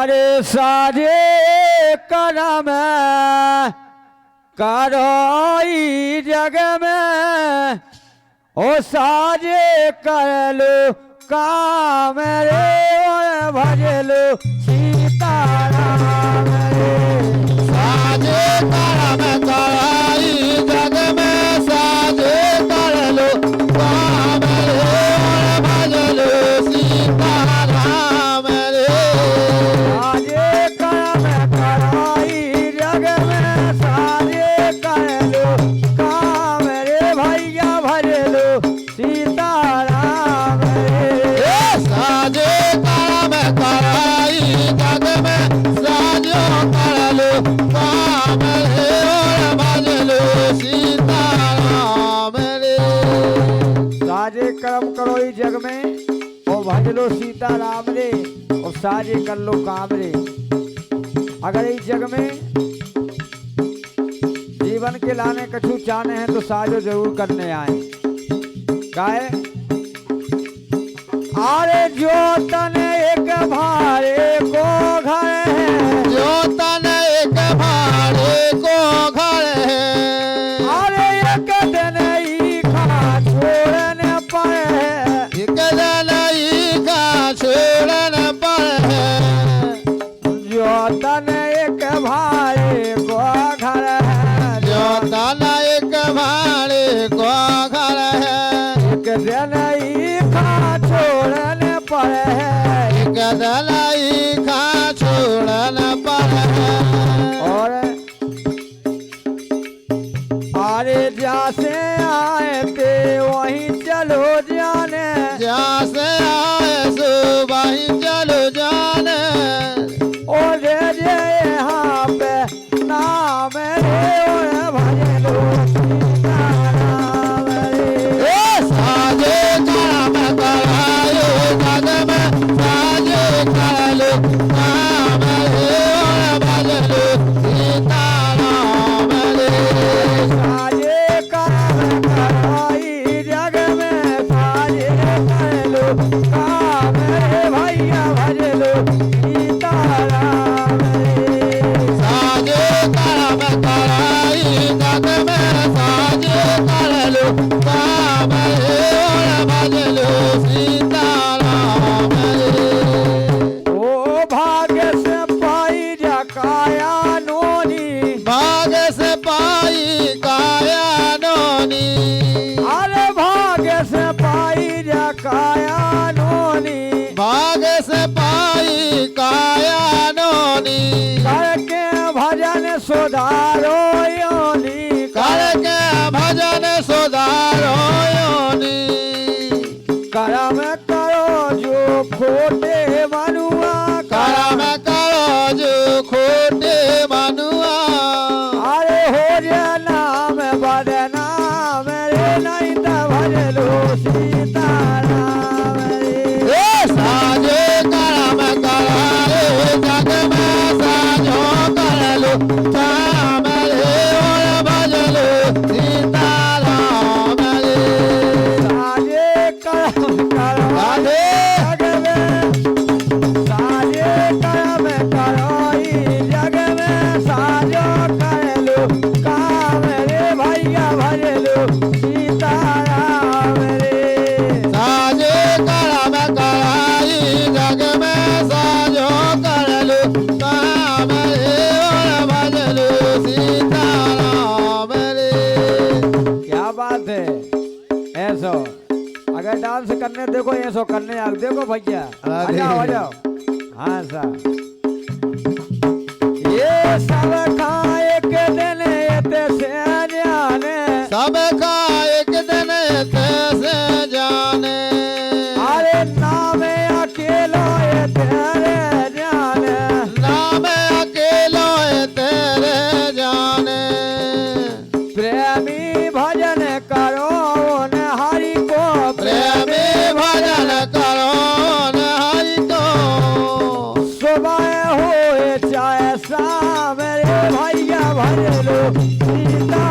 अरे साजे करम करोई जग में ओ साजे कर लो काम रे और भज लो सीताराम रे। साजे करम कराई जग में साजे कर लो काम रे और भज लो सीताराम रे। साजे करम कराई जग में साजे कर लो काम रे भैया भज लो सीताराम रे। साजे करम कराई जग में साजो कर लो काम रे और भज लो सीताराम रे। साजे कर्म करो इस जग में और भज लो सीताराम रे और साजे कर लो काम रे। अगर इस जग में जीवन के लाने कछु चाहने हैं तो साजो जरूर करने आए। गाय अरे जो तन एक भारे को घर है जो तन एक भाड़े को घर है अरे एक दिन ही खा छोड़ने पर है एक दिन ही का छोड़न पर है। जो तन एक भारे को घर है जो तन एक भाड़े को घर है एक दिन ही खा छोड़ने पर है एक दिन ही का छोड़न पर है। और अरे जैसे आए थे वहीं चलो जाने जैसे आए सुबह चलो जाने और जे यहाँ पे नाम रे और भज लो सीताराम रे। साजे करम करायो जग में साजे कर लो काम रे और भज लो सीताराम रे। साजे करम कराई जग में साजे कर लो काम रे भैया भज लो सीताराम रे। साजे करम कराई जग में साजे कर लो काम रे और भज लो सीताराम रे। ओ भाग्य से पाई जा काया नोनी भाग से पाई काया नोनी अरे भाग्य से पाई जा काया नोनी भाग से पाई काया नोनी करके भजन सुधारो योनी करके भजन सुधारो योनी करम करो जो खोटे मनुआ करम करो जो खोटे मनुआ अरे हो जा नाम बदनाम रे नहीं तो भज लो सीताराम रे। साजे करम कराए जग में साजो कर लो काम रे और भज लो सीताराम रे। साजे करम कराए जग में साजे करम कराई जग में साजो कर लो काम रे भैया भज लो सीताराम रे। साजे करम कराई जग में साजो कर लो काम रे और भज लो सीताराम रे। क्या बात है ऐसो अगर डांस करने देखो ऐसो करने आ देखो भैया आ जाओ आ जाओ। हाँ सर ये सब खाए के दिन एते से जाने सब का एक दिन कैसे जाने अरे नाम अकेलो ये तेरे जाने नाम अकेलो तेरे जाने प्रेमी भजन करो न हरि को प्रेमी भजन करो न हरि को सुबह हो चाहे शाम रे भैया भज लो सीता